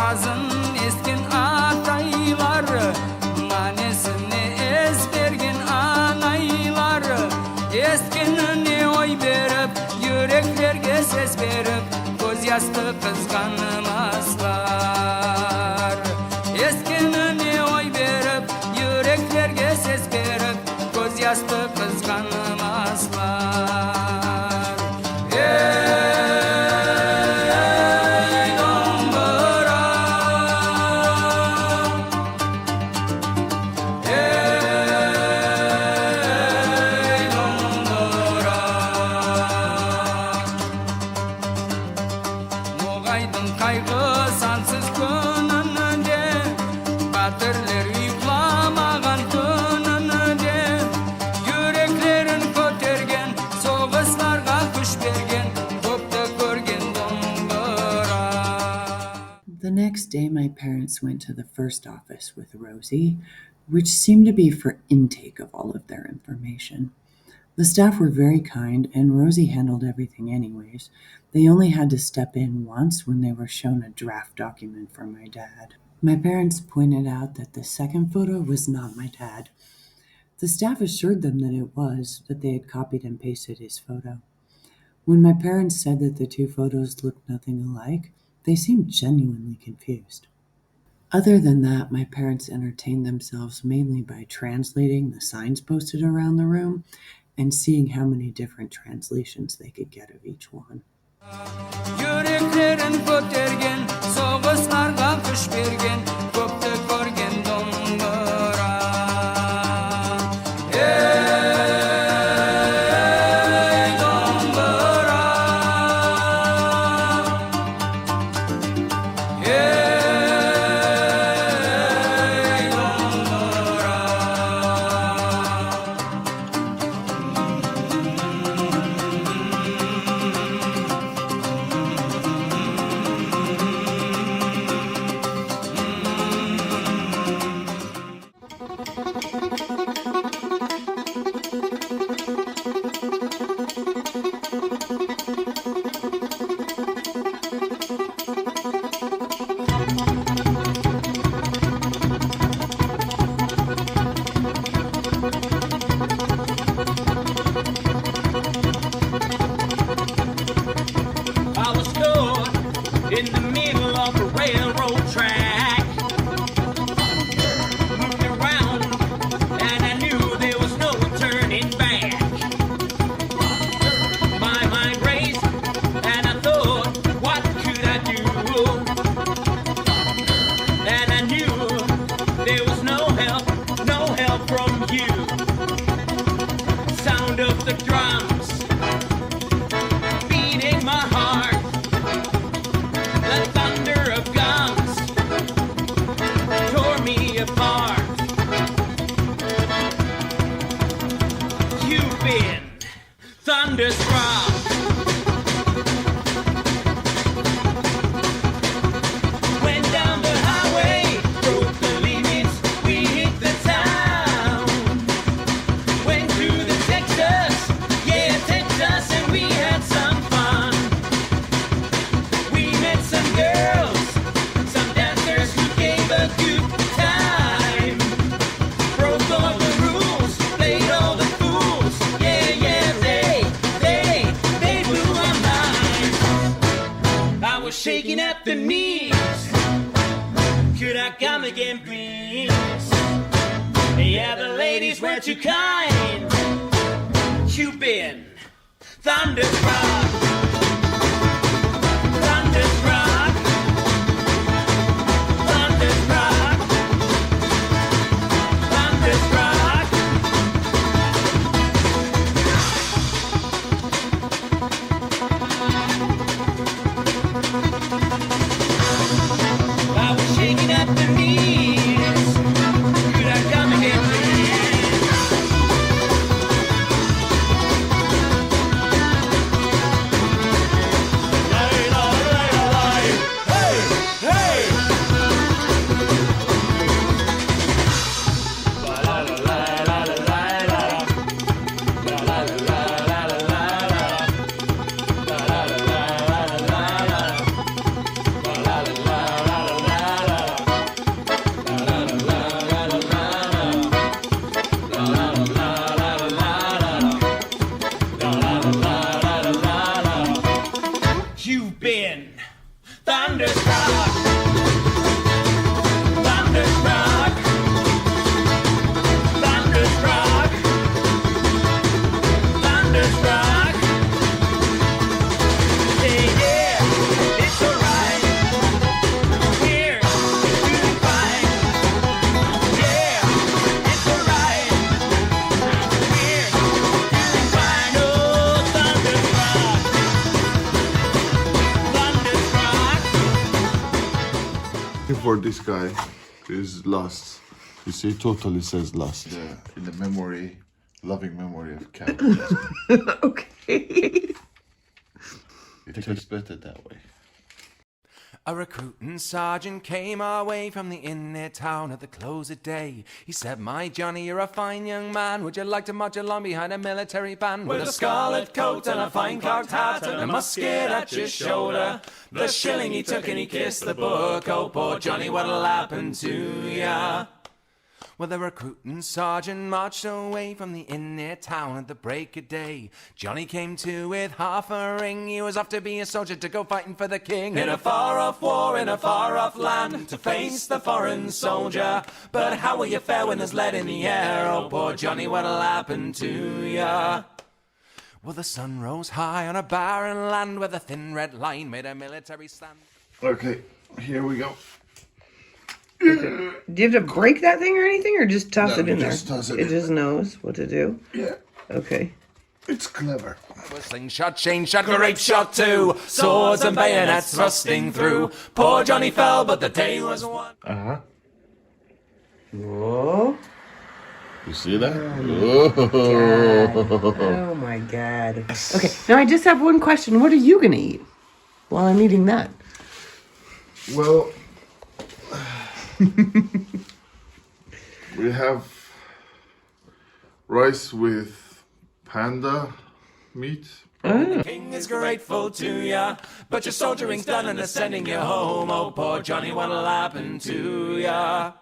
sazın eskin ataylar, manesini ezbergin anaylar. Eskinini oy berip, yüreklerge ses berip, göz yastı kızganmaslar. Eskinini oy berip, yüreklerge ses berip, göz yastı kızganmaslar. Kaygı sansız gününde, batırlar yuklamagan gününde, yüreklerin kötergen, soğuslarga kuş bergen, köpte görgen dombura. The next day my parents went to the first office with Rosie, which seemed to be for intake of all of their information. The staff were very kind, and Rosie handled everything anyways. They only had to step in once when they were shown a draft document from my dad. My parents pointed out that the second photo was not my dad. The staff assured them that it was, that they had copied and pasted his photo. When my parents said that the two photos looked nothing alike, they seemed genuinely confused. Other than that, my parents entertained themselves mainly by translating the signs posted around the room and seeing how many different translations they could get of each one. Yüreklerin kötergen, soğuslarga kuş bergen, köpte görgen dombura. Ey dombura, ey dombura. I was stood in the middle of a railroad track, moved around, and I knew there was no turning back. My mind raced, and I thought, what could I do? And I knew there was no help from you. Sound of the drums beating my heart, the thunder of guns tore me apart. You've been thunderstruck. Went down the highway, broke the limits, we hit the town. Went through the Texas, yeah, Texas, and we had some fun. We met some girls, some dancers who gave a good time. Broke all the rules, played all the fools, yeah, yeah, they blew our minds. I was shaking at the knees. Could I come again, please? Yeah, the ladies were too kind. You've been thunderstruck, thunderstruck, thunderstruck, thunderstruck. I was shaking at the knees. Could I come again, please? Thunderstruck. Thunderstruck. Thunderstruck. Thunderstruck. Yeah, it's alright. We're doing fine. Yeah, it's alright. We're doing fine. Oh, thunderstruck. Thunderstruck. For this guy is lost. You see, totally says lost. In the memory, loving memory of Cat. Okay. It tastes better that way. A recruiting sergeant came our way from the inn near town at the close of day. He said, "My Johnny, you're a fine young man. Would you like to march along behind a military band with a scarlet coat and a fine cocked hat and a musket at your shoulder?" The shilling he took and he kissed the book. Oh, poor Johnny, what'll happen to ya? Well, the recruiting sergeant marched away from the inn near town at the break of day. Johnny came to with half a ring. He was off to be a soldier to go fighting for the king in a far-off war in a far-off land to face the foreign soldier. But how will you fare when there's lead in the air? Oh, poor Johnny, what'll happen to ya? Well, the sun rose high on a barren land where the thin red line made a military stand. Okay, here we go. Do you have to break that thing or anything, or just toss No, it in you there? just toss it It in. just knows what to do. Yeah, Okay. it's clever. Was slingshot, chain shot, grape shot too. Swords and bayonets thrusting through. Poor Johnny fell, but the day was won. Whoa. You see that? Oh my God. Okay. Now I just have one question. What are you gonna eat while I'm eating that? Well, we have rice with panda meat. The king is grateful to ya, but your soldiering's done and they're sending you home. Oh, poor Johnny, what'll happen to ya?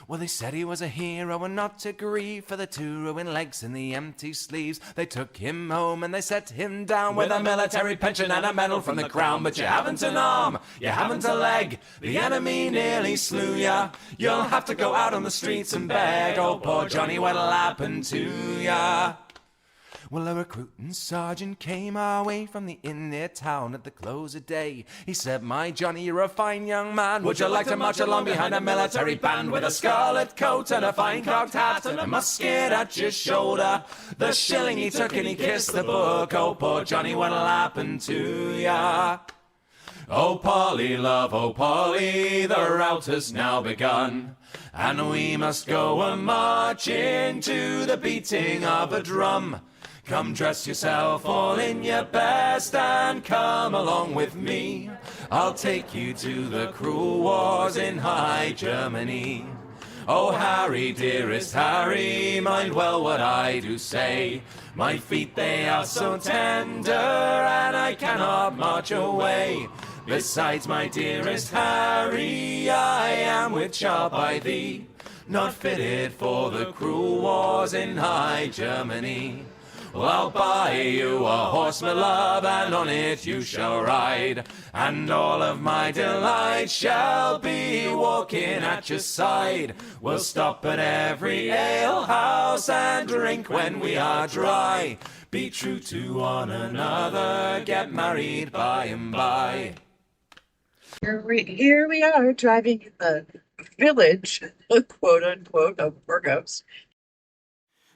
Well, they said he was a hero and not to grieve for the 2 ruined legs and the empty sleeves. They took him home and they set him down with a military pension and a medal from the crown. But you haven't an arm, you haven't a leg, the enemy nearly slew ya. You'll have to go out on the streets and beg. Oh, poor Johnny, what'll happen to ya? Well, a recruiting sergeant came our way from the inn near town at the close of day. He said, "My Johnny, you're a fine young man. Would you like to march along behind a military band with a scarlet coat and a fine cocked hat and a musket at your shoulder?" The shilling he took and he kissed the book. Oh, poor Johnny, what'll happen to ya? Oh, Polly, love, oh, Polly, the rout has now begun, and we must go a-marching to the beating of a drum. Come dress yourself all in your best and come along with me. I'll take you to the cruel wars in high Germany. Oh, Harry, dearest Harry, mind well what I do say. My feet, they are so tender, and I cannot march away. Besides, my dearest Harry, I am with child by thee, not fitted for the cruel wars in high Germany. Well, I'll buy you a horse, my love, and on it you shall ride, and all of my delight shall be walking at your side. We'll stop at every alehouse and drink when we are dry. Be true to one another, get married by and by. Here we are driving in the village, quote unquote, of Burgos.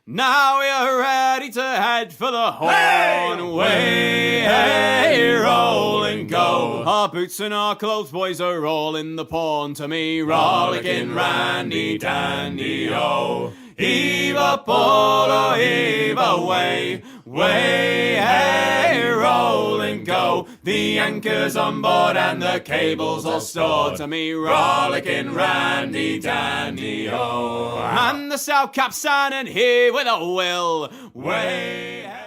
Now we are ready to head for the Horn Way. Hey, roll and go. Our boots and our clothes, boys, are all in the pawn to me. Rollicking Randy Dandy, oh. Heave up, all, oh, heave away. Way, hey, roll and go. The anchor's on board and the cable's all stored to me. Rollicking Randy Dandy, oh. And the south cap's standing here with a will. Way, hey.